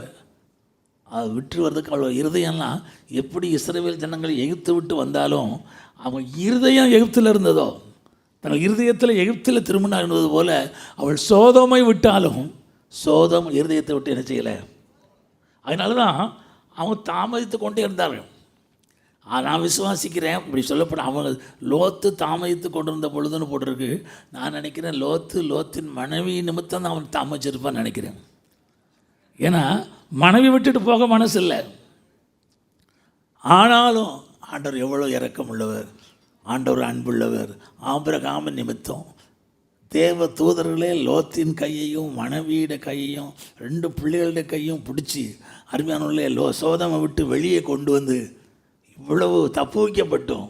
அது விட்டு வர்றதுக்கு அவள் இருதயம்லாம் எப்படி இஸ்ரவேல் ஜனங்கள் எகிப்து விட்டு வந்தாலும் அவன் இருதயம் எகிப்தில் இருந்ததோ, தங்கள் இருதயத்தில் எகிப்தில் திரும்பினா இருந்தது போல் அவள் சோதமை விட்டாலும் சோதம் இருதயத்தை விட்டு என்ன செய்யலை. அதனால தான் அவங்க தாமதித்து கொண்டே இருந்தார்கள். நான் விசுவாசிக்கிறேன் இப்படி சொல்லப்பட அவங்க லோத்து தாமதித்து கொண்டிருந்த பொழுதுன்னு போட்டிருக்கு. நான் நினைக்கிறேன் லோத்தின் மனைவி நிமித்தம் தான் அவன் தாமதிச்சிருப்பான்னு நினைக்கிறேன். ஏன்னா மனைவி விட்டுட்டு போக மனசு இல்லை. ஆனாலும் ஆண்டவர் எவ்வளோ இரக்கம் உள்ளவர், ஆண்டவர் அன்புள்ளவர். ஆபிரகாமின் நிமித்தம் தேவ தூதர்களே லோத்தின் கையையும் மனைவியோட கையையும் 2 பிள்ளைகளுடைய கையும் பிடிச்சி அருமையானவர்களே சோதமை விட்டு வெளியே கொண்டு வந்து இவ்வளவு தப்பு வைக்கப்பட்டோம்.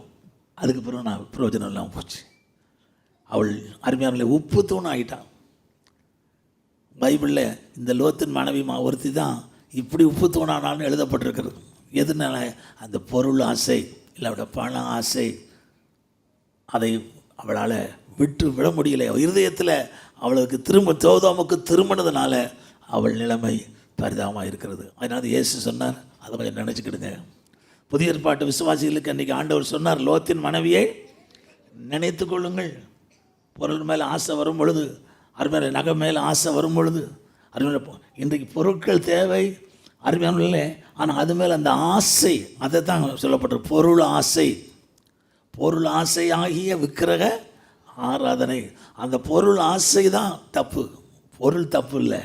அதுக்கு பிறகு நான் பிரயோஜனம் இல்லாமல் போச்சு. அவள் அருமையானவர்களே உப்பு தூண் ஆகிட்டான். பைபிளில் இந்த லோத்தின் மனைவி ஒருத்தி தான் இப்படி உப்பு தூணானாலும் எழுதப்பட்டிருக்கிறது. எதனால? அந்த பொருள் ஆசை, இல்லை அவளோட பண ஆசை, அதை அவளால் விட்டு விட முடியலை. இருதயத்தில் அவளுக்கு சோதோமுக்கு திரும்பினதுனால அவள் நிலைமை பரிதாபமாக இருக்கிறது. அதனால் இயேசு சொன்னார், அதை கொஞ்சம் நினச்சிக்கிடுங்க. புதிய ஏற்பாட்டு விசுவாசிகளுக்கு அன்றைக்கி ஆண்டவர் சொன்னார், லோத்தின் மனைவியை நினைத்து கொள்ளுங்கள். பொருள் மேலே ஆசை வரும் பொழுது, அருமையான நகை மேலே ஆசை வரும் பொழுது, அருமையான இன்றைக்கு பொருட்கள் தேவை அருமையான, ஆனால் அது மேலே அந்த ஆசை, அதை தான் சொல்லப்பட்டிருக்கு. பொருள் ஆசை, பொருள் ஆசை ஆகிய விக்கிரக ஆராதனை. அந்த பொருள் ஆசை தான் தப்பு, பொருள் தப்பு இல்லை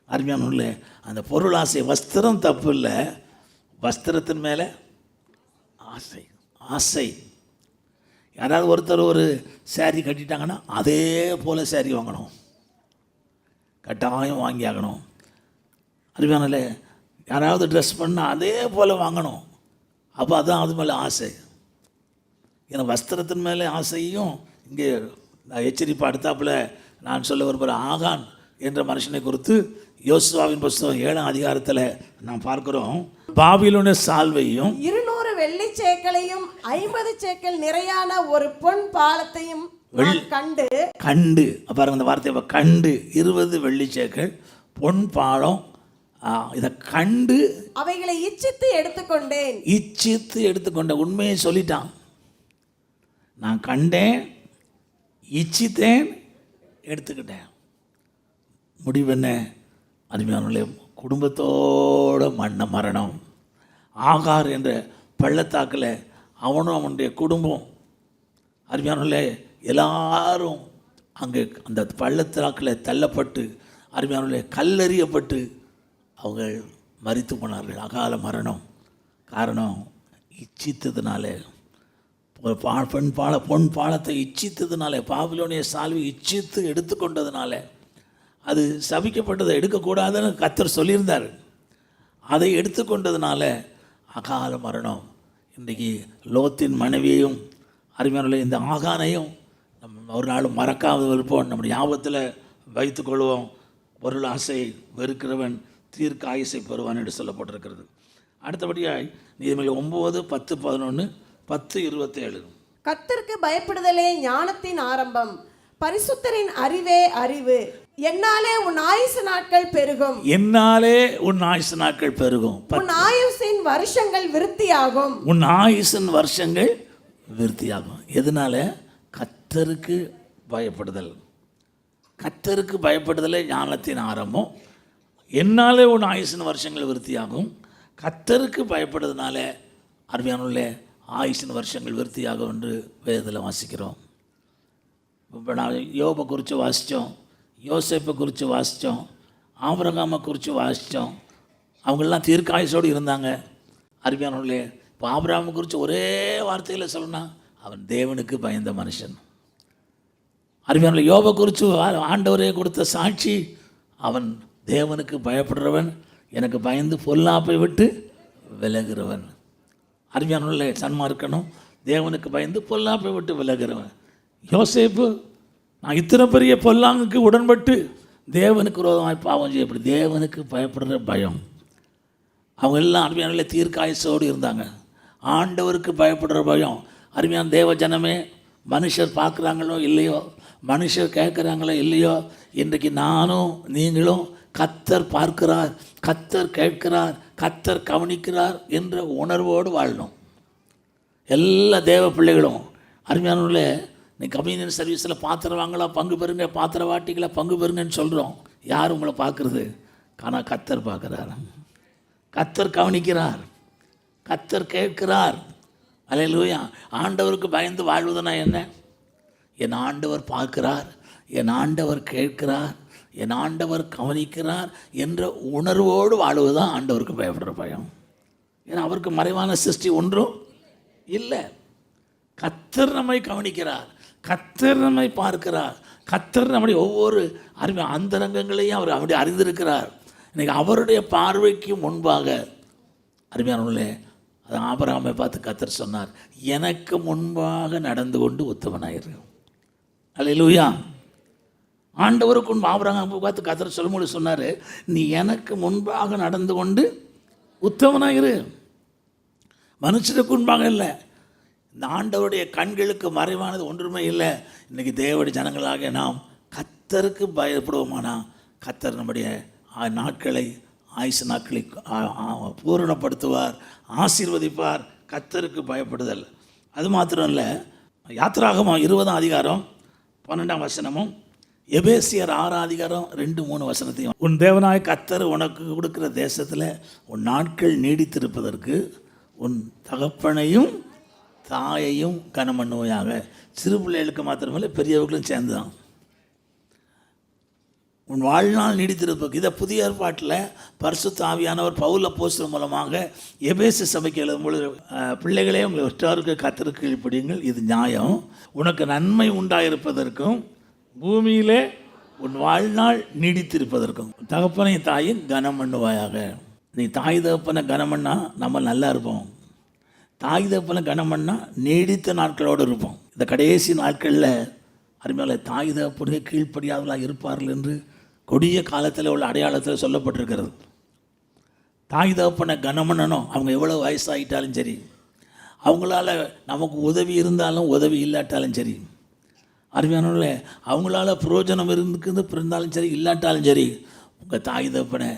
அருமையான. அந்த பொருள் ஆசை, வஸ்திரம் தப்பு இல்லை, வஸ்திரத்தின் மேலே ஆசை. ஆசை யாராவது ஒருத்தர் ஒரு சேரீ கட்டிட்டாங்கன்னா அதே போல் சேரீ வாங்கணும், கட்டாயம் வாங்கி ஆகணும். அருமையானல யாராவது ட்ரெஸ் பண்ணால் அதே போல் வாங்கணும். அப்போ அதுதான் அது மேலே ஆசை. ஏன்னா வஸ்திரத்தின் மேலே ஆசையும் இங்கே எச்சரிப்பு அடுத்தாப்பில் நான் சொல்ல விரும்புகிற ஆகான் என்ற மனுஷனை குறித்து யோசுவாவின் புஸ்தகம் 7ஆம் அதிகாரத்தில் நாம் பார்க்கிறோம். பாபிலோனிய சால்வையும் 200 வெள்ளி சேக்கலையும் 50 சேக்கல் நிறையான ஒரு பொன் பாலத்தையும் கண்டு பாருங்க அந்த வார்த்தையை கண்டு 20 வெள்ளி சேக்கல் பொன் பாலம், இதை கண்டு அவைகளை இச்சித்து எடுத்துக்கொண்டேன். இச்சித்து எடுத்துக்கொண்ட உண்மையை சொல்லிட்டான். நான் கண்டேன், இச்சித்தேன், எடுத்துக்கிட்டேன். முடிவென்ன அருமையானவர்களே? குடும்பத்தோட மரணம். ஆகார் என்ற பள்ளத்தாக்கில் அவனும் அவனுடைய குடும்பம் அருமையானவர்களே எல்லாரும் அங்கே அந்த பள்ளத்தாக்கில் தள்ளப்பட்டு அருமையானவர்களே கல்லெறியப்பட்டு அவங்க மரித்து போனார்கள். அகால மரணம். காரணம் இச்சித்ததுனால, பொன் பாலத்தை இச்சித்ததுனால, பாபிலோனிய சால்வை இச்சித்து எடுத்துக்கொண்டதுனால, அது சபிக்கப்பட்டதை எடுக்கக்கூடாதுன்னு கர்த்தர் சொல்லியிருந்தார். அதை எடுத்துக்கொண்டதுனால அகால மரணம். இன்றைக்கி லோத்தின் மனைவியையும் அருமையான இந்த ஆகானையும் நம்ம ஒரு நாள் மறக்காமல் இருப்போம், நம்ம ஞாபகத்தில் வைத்துக்கொள்வோம். பொருள் ஆசை வெறுக்கிறவன் தீர்க்க ஆயுசை பெறுவான் என்று சொல்லப்பட்டிருக்கிறது. அடுத்தபடியாய் நீதிமொழிகள் 9, 10, 11, 10, 27. கர்த்தருக்கு பயப்படுதலே ஞானத்தின் ஆரம்பம், பரிசுத்தரின் அறிவே அறிவு. என்னாலே உன் ஆயுசு நாட்கள் பெருகும். என்னாலே உன் ஆயுசு நாட்கள் பெருகும். உன் ஆயுசின் வருஷங்கள் விருத்தியாகும். உன் ஆயுசின் வருஷங்கள் விருத்தியாகும். எதனால? கர்த்தருக்கு பயப்படுதல். கர்த்தருக்கு பயப்படுதலே ஞானத்தின் ஆரம்பம். என்னாலே உன் ஆயுசின் வருஷங்கள் விருத்தியாகும். கர்த்தருக்கு பயப்படுறதுனால அருமையானுள்ள ஆயுசின் வருஷங்கள் விருத்தியாகும் என்று வேதத்தில் வாசிக்கிறோம். இப்போ நான் யோபை குறித்து வாசித்தோம், யோசேப்பை குறித்து வாசித்தோம், ஆபிரகாமை குறித்து வாசித்தோம். அவங்களெலாம் தீர்க்க ஆயுசோடு இருந்தாங்க அருமையானவர்களே. இப்போ ஆபிரகாமை குறித்து ஒரே வார்த்தையில் சொல்லணும்னா அவன் தேவனுக்கு பயந்த மனுஷன். அருமையானவர்களே, யோபை குறித்து ஆண்டவரே கொடுத்த சாட்சி, அவன் தேவனுக்கு பயப்படுறவன், எனக்கு பயந்து பொல்லாப்பை விட்டு விலகிறவன். அருமையானவர்களே, சன்மார்க்கனும் தேவனுக்கு பயந்து பொல்லாப்பை விட்டு விலகிறவன். யோசேப்பு, நான் இத்தனை பெரிய பொல்லாங்குக்கு உடன்பட்டு தேவனுக்கு விரோதமாக பாவம் செய்யப்படி தேவனுக்கு பயப்படுற பயம். அவங்க எல்லாம் அருமையான தீர்க்காயசோடு இருந்தாங்க. ஆண்டவருக்கு பயப்படுற பயம். அருமையான தேவ ஜனமே, மனுஷர் பார்க்குறாங்களோ இல்லையோ, மனுஷர் கேட்குறாங்களோ இல்லையோ, இன்றைக்கு நானும் நீங்களும் கர்த்தர் பார்க்கிறார், கர்த்தர் கேட்கிறார், கர்த்தர் கவனிக்கிறார் என்ற உணர்வோடு வாழணும். எல்லா தேவ பிள்ளைகளும் அருமையானவர்களே, நீ கம்யூனியன் சர்வீஸில் பாத்திரம் வாங்கலாம் பங்கு பெறுங்க, பாத்திர வாட்டிகளை பங்கு பெறுங்கன்னு சொல்கிறோம். யார் உங்களை பார்க்குறது? ஆனால் கர்த்தர் பார்க்குறார், கர்த்தர் கவனிக்கிறார், கர்த்தர் கேட்கிறார். அல்லேலூயா. ஆண்டவருக்கு பயந்து வாழ்வதுனா என்ன? என் ஆண்டவர் பார்க்கிறார், என் ஆண்டவர் கேட்கிறார், என் ஆண்டவர் கவனிக்கிறார் என்ற உணர்வோடு வாழ்வது தான் ஆண்டவருக்கு பயப்படுற பயம். ஏன்னா அவருக்கு மறைவான சிருஷ்டி ஒன்றும் இல்லை. கர்த்தர் நம்மை கவனிக்கிறார், கர்த்தர் நம்மை பார்க்கிறார், கர்த்தர் நம்முடைய ஒவ்வொரு அந்தரங்கங்களையும் அவர் அப்படி அறிந்திருக்கிறார். இன்றைக்கி அவருடைய பார்வைக்கு முன்பாக அருமையானவர்களே, அது ஆபிரகாமை பார்த்து கர்த்தர் சொன்னார், எனக்கு முன்பாக நடந்து கொண்டு உத்தமனாயிரு. அல்லேலூயா. ஆண்டவருக்கு முன்பு ஆபிரகாமை பார்த்து கர்த்தர் சொல்லும்போது சொன்னார், நீ எனக்கு முன்பாக நடந்து கொண்டு உத்தமனாயிரு. மனுஷனுக்கு முன்பாக இல்லை. இந்த ஆண்டவருடைய கண்களுக்கு மறைவானது ஒன்றுமே இல்லை. இன்றைக்கி தேவனுடைய ஜனங்களாக நாம் கர்த்தருக்கு பயப்படுவோமானா கர்த்தர் நம்முடைய நாட்களை, ஆயுசு நாட்களை பூரணப்படுத்துவார், ஆசீர்வதிப்பார். கர்த்தருக்கு பயப்படுதல் அது மாத்திரம் இல்லை. யாத்திராகமம் 20ஆம் அதிகாரம் 12ஆம் வசனமும் எபேசியர் 6ஆம் அதிகாரம் 2-3 வசனத்தையும், உன் தேவனாய் கர்த்தர் உனக்கு கொடுக்குற தேசத்தில் உன் நாட்கள் நீடித்திருப்பதற்கு உன் தகப்பனையும் தாயையும் கனம் பண்ணுவையாக. சிறு பிள்ளைகளுக்கு மாத்திரமில்லை, பெரியவர்களும் சேர்ந்து தான். உன் வாழ்நாள் நீடித்திருப்பது. இதை புதிய ஏற்பாட்டில் பரிசுத்த ஆவியானவர் பவுல் அப்போஸ்தலன் மூலமாக எபேசு சபைக்கு எழுதும்பொழுது, பிள்ளைகளே உங்களை ஒற்றாருக்கு கர்த்தருக்கு கீழ்ப்படியுங்கள், இது நியாயம். உனக்கு நன்மை உண்டாயிருப்பதற்கும் பூமியிலே உன் வாழ்நாள் நீடித்திருப்பதற்கும் தகப்பனை தாயின் கனம் பண்ணுவாயாக. நீ தாய் தகப்பனை கனம் பண்ணால் நம்ம நல்லா இருப்போம். தாய் தகப்பனை கனம் பண்ணால் நீடித்த நாட்களோடு இருப்போம். இந்த கடைசி நாட்களில் அருமையால தாய் தகப்பனுக்கு கீழ்ப்படியாதவர்களாக இருப்பார்கள் என்று கொடிய காலத்தில் உள்ள அடையாளத்தில் சொல்லப்பட்டிருக்கிறது. தாய் தகப்பனை கனம் பண்ணணும். அவங்க எவ்வளோ வயசாகிட்டாலும் சரி, அவங்களால நமக்கு உதவி இருந்தாலும் உதவி இல்லாட்டாலும் சரி, அருமையானவர்களே, அவங்களால பிரயோஜனம் இருந்தாலும் சரி இல்லாட்டாலும் சரி, உங்கள் தாய் தகப்பனை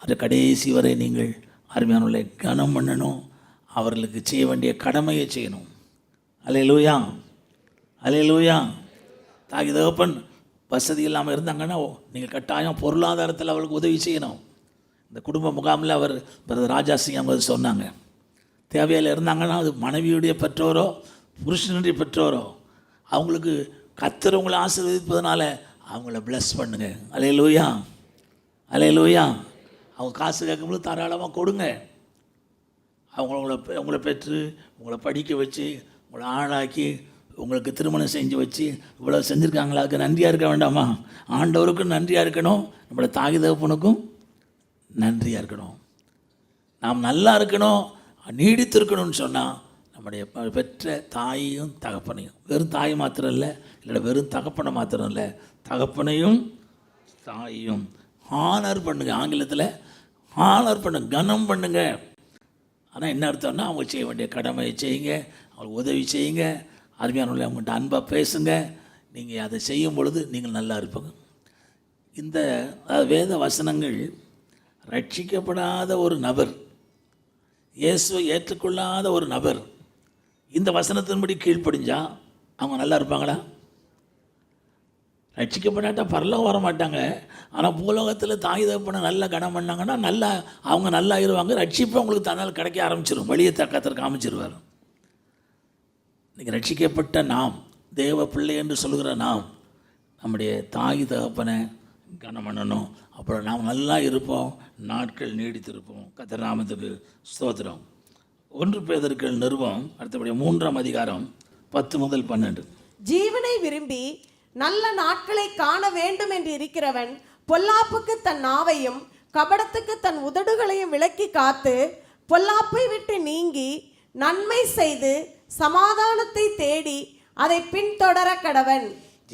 அது கடைசி வரை நீங்கள் அருமையானவர்களே கனம் பண்ணணும். அவர்களுக்கு செய்ய வேண்டிய கடமையை செய்யணும். அல்லேலூயா, அல்லேலூயா. தாய் தகப்பன் வசதி இல்லாமல் இருந்தாங்கன்னா நீங்கள் கட்டாயம் பொருளாதாரத்தில் அவளுக்கு உதவி செய்யணும். இந்த குடும்ப முகாமில் அவர் பிரதர் ராஜா சிங் அவங்க சொன்னாங்க, தேவையில் இருந்தாங்கன்னா அது மனைவியுடைய பெற்றோரோ புருஷனுடைய பெற்றோரோ அவங்களுக்கு கர்த்தர் உங்களை ஆசீர்வதிப்பதனால அவங்கள ப்ளஸ் பண்ணுங்க. அல்லேலூயா, அல்லேலூயா. அவங்க காசு கேட்கும்போது தாராளமாக கொடுங்க. உங்களை பெற்று உங்களை படிக்க வச்சு உங்களை ஆளாக்கி உங்களுக்கு திருமணம் செஞ்சு வச்சு இவ்வளோ செஞ்சுருக்காங்களா, அதுக்கு நன்றியாக இருக்க வேண்டாமா? ஆண்டவருக்கும் நன்றியாக இருக்கணும், நம்மளோட தாய் தகப்பனுக்கும் நன்றியாக இருக்கணும். நாம் நல்லா இருக்கணும், நீடித்து இருக்கணும்னு சொன்னால் நம்முடைய பெற்ற தாயையும் தகப்பனையும், வெறும் தாய் மாத்திரம் இல்லை, இல்லை வெறும் தகப்பனை மாத்திரம் இல்லை, தகப்பனையும் தாயையும் ஹானர் பண்ணுங்க. ஆங்கிலத்தில் ஹானர் பண்ணுங்க, கனம் பண்ணுங்க. ஆனால் என்ன அர்த்தம்னா அவங்க செய்ய வேண்டிய கடமையை செய்யுங்க, அவங்களுக்கு உதவி செய்யுங்க, அருமையானவர்களே அவங்கள்ட்ட அன்பாக பேசுங்க. நீங்கள் அதை செய்யும் பொழுது நீங்கள் நல்லா இருப்பீங்க. இந்த வேத வசனங்கள் ரட்சிக்கப்படாத ஒரு நபர், இயேசுவை ஏற்றுக்கொள்ளாத ஒரு நபர் இந்த வசனத்தின்படி கீழ்ப்படிஞ்சா அவங்க நல்லா இருப்பாங்களா? ரட்சிக்கப்படாட்டா பரலோகம் வர மாட்டாங்க. ஆனால் பூலோகத்தில் தாய் தகப்பனை நல்லா கனம் பண்ணாங்கன்னா நல்லா அவங்க நல்லா இருவாங்க. ரட்சிப்பு அவங்களுக்கு தன்னால் கிடைக்க ஆரம்பிச்சிடும், வழியை தக்கத்திற்கு காமிச்சிருவார். இன்றைக்கி ரட்சிக்கப்பட்ட நாம், தேவ பிள்ளை என்று சொல்கிற நாம், நம்முடைய தாய் தகப்பனை கனம் பண்ணணும். அப்புறம் நாம் நல்லா இருப்போம், நாட்கள் நீடித்திருப்போம். கர்த்தர் நாமத்துக்கு ஸ்தோத்திரம். 1 பேதுரு நிருபம் அடுத்தபடி 3ஆம் அதிகாரம் 10-12. ஜீவனை விரும்பி நல்ல நாட்களை காண வேண்டும் என்று இருக்கிறவன் பொல்லாப்புக்கு தன் நாவையும் கபடத்துக்கு தன் உதடுகளையும் விலக்கி காத்து பொல்லாப்பை விட்டு நீங்கி நன்மை செய்து சமாதானத்தை தேடி அதை பின்தொடர கடவன்.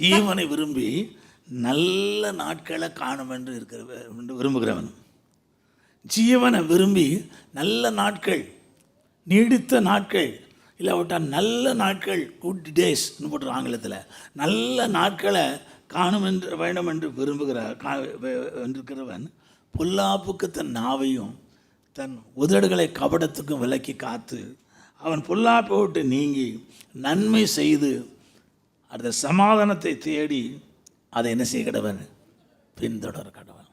ஜீவனை விரும்பி நல்ல நாட்களை காணும் என்று விரும்புகிறவன், ஜீவனை விரும்பி நல்ல நாட்கள், நீடித்த நாட்கள், இல்லாவிட்டால் நல்ல நாட்கள், குட் டேஸ்ன்னு போட்டு ஆங்கிலத்தில், நல்ல நாட்களை காணும் என்று வேண்டும் என்று விரும்புகிறவன் பொல்லாப்புக்கு தன் நாவையும் தன் உதடுகளை கபடத்துக்கும் விலக்கி காத்து அவன் பொல்லாப்பை விட்டு நீங்கி நன்மை செய்து அந்த சமாதானத்தை தேடி அதை என்ன செய்ய கடவன்? பின்தொடர கடவன்.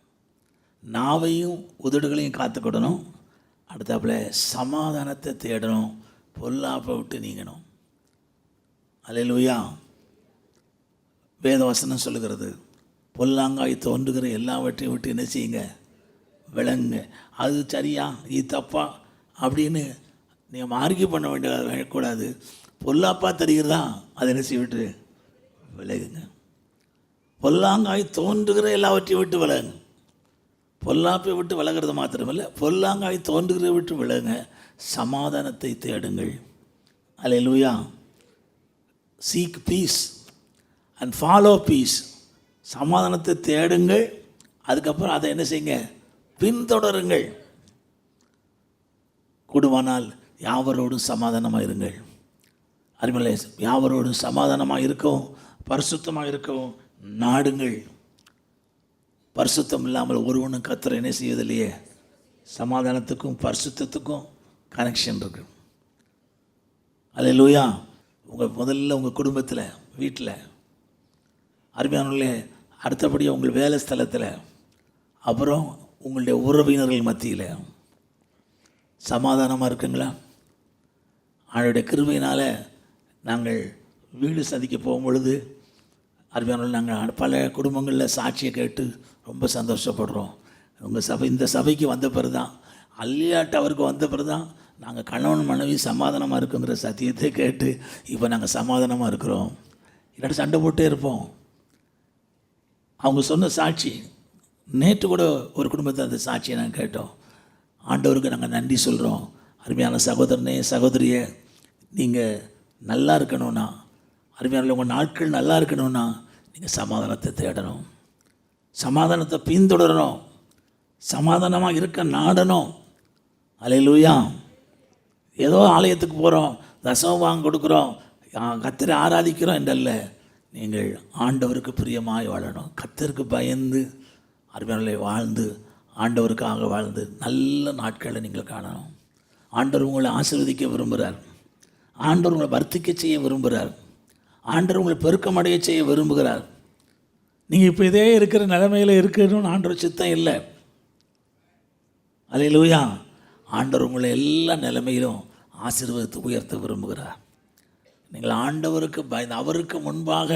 நாவையும் உதடுகளையும் காத்துக்கிடணும், அடுத்தாப்புல சமாதானத்தை தேடணும், பொல்லாப்பை விட்டு நீங்கணும். அல்லேலூயா. வேதவசனம் சொல்லுகிறது, பொல்லாங்காய் தோன்றுகிற எல்லாவற்றையும் விட்டு என்ன செய்யுங்க, விளங்குங்க. அது சரியா இது தப்பா அப்படின்னு நீங்கள் ஆர்கியூ பண்ண வேண்டியக்கூடாது. பொல்லாப்பா தெரிகிறதா அதை என்ன செய்ய விட்டு விலகுங்க. பொல்லாங்காய் தோன்றுகிற எல்லாவற்றையும் விட்டு விலகுங்க. பொல்லாப்பை விட்டு விலகிறது மாத்திரமல்ல, பொல்லாங்காய் தோன்றுகிற விட்டு விலகுங்க. சமாதானத்தை தேடுங்கள். Hallelujah. Seek peace and follow peace. சமாதானத்தை தேடுங்கள், அதுக்கப்புறம் அதை என்ன செய்யுங்க, பின்தொடருங்கள். கூடுமானால் யாவரோடும் சமாதானமாக இருங்கள். அருமையிலே, யாவரோடும் சமாதானமாக இருக்கவும் பரிசுத்தமாக இருக்கவும் நாடுங்கள். பரிசுத்தம் இல்லாமல் ஒருவனும் கர்த்தரை என்ன செய்வதில்லையே. சமாதானத்துக்கும் பரிசுத்தத்துக்கும் கனெக்ஷன் இருக்கு. அல்லேலூயா. முதல்ல உங்கள் குடும்பத்தில், வீட்டில், அருமையானவர்களே, அடுத்தபடியாக உங்கள் வேலை ஸ்தலத்தில், அப்புறம் உங்களுடைய உறவினர்கள் மத்தியில் சமாதானமாக இருக்குங்களா? அவனுடைய கிருபையினால் நாங்கள் வீடு சந்திக்க போகும்பொழுது அருமையானவர்கள், நாங்கள் பல குடும்பங்களில் சாட்சியை கேட்டு ரொம்ப சந்தோஷப்படுறோம். உங்கள் இந்த சபைக்கு வந்த பிறகு தான், அல்லியாட்டு அவருக்கு வந்த பிறகு தான் நாங்கள் கணவன் மனைவி சமாதானமாக இருக்குங்கிற சத்தியத்தை கேட்டு இப்போ நாங்கள் சமாதானமாக இருக்கிறோம். இல்லாட்டி சண்டை போட்டே இருப்போம். அவங்க சொன்ன சாட்சி, நேற்று கூட ஒரு குடும்பத்தை அந்த சாட்சியை நாங்கள் கேட்டோம். ஆண்டவருக்கு நாங்கள் நன்றி சொல்கிறோம். அருமையான சகோதரனே, சகோதரியே, நீங்கள் நல்லா இருக்கணும்னா, அருமையான உங்கள் நாட்கள் நல்லா இருக்கணும்னா நீங்கள் சமாதானத்தை தேடணும், சமாதானத்தை பின்தொடரணும், சமாதானமாக இருக்க நாடணும். அல்லேலூயா. ஏதோ ஆலயத்துக்கு போகிறோம், தசமம் வாங்க கொடுக்குறோம், கர்த்தரை ஆராதிக்கிறோம் என்றல்ல. நீங்கள் ஆண்டவருக்கு பிரியமாய் வாழணும். கர்த்தருக்கு பயந்து அருமையானவர்களே வாழ்ந்து, ஆண்டவருக்காக வாழ்ந்து நல்ல நாட்களை நீங்கள் காணணும். ஆண்டவர் உங்களை ஆசீர்வதிக்க விரும்புகிறார். ஆண்டவர் உங்களை வர்த்திக்க செய்ய விரும்புகிறார். ஆண்டவர் உங்களை பெருக்கமடைய செய்ய விரும்புகிறார். நீங்கள் இப்போ இதே இருக்கிற நிலைமையில் இருக்கணும்னு ஆண்டவர் சித்தம் இல்லை. அல்லேலூயா. ஆண்டவர் உங்களை எல்லா நிலைமையிலும் ஆசீர்வதித்து உயர்த்த விரும்புகிறார். நீங்கள் ஆண்டவருக்கு பயந்து, அவருக்கு முன்பாக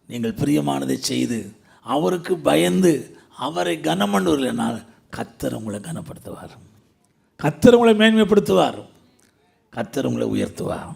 நீங்கள் பிரியமானதை செய்து, அவருக்கு பயந்து அவரை கனம் பண்ணுவதில்லைனால் கர்த்தர் உங்களை கனப்படுத்துவார், கர்த்தர் உங்களை மேன்மைப்படுத்துவார், கர்த்தர் உங்களை உயர்த்துவார்.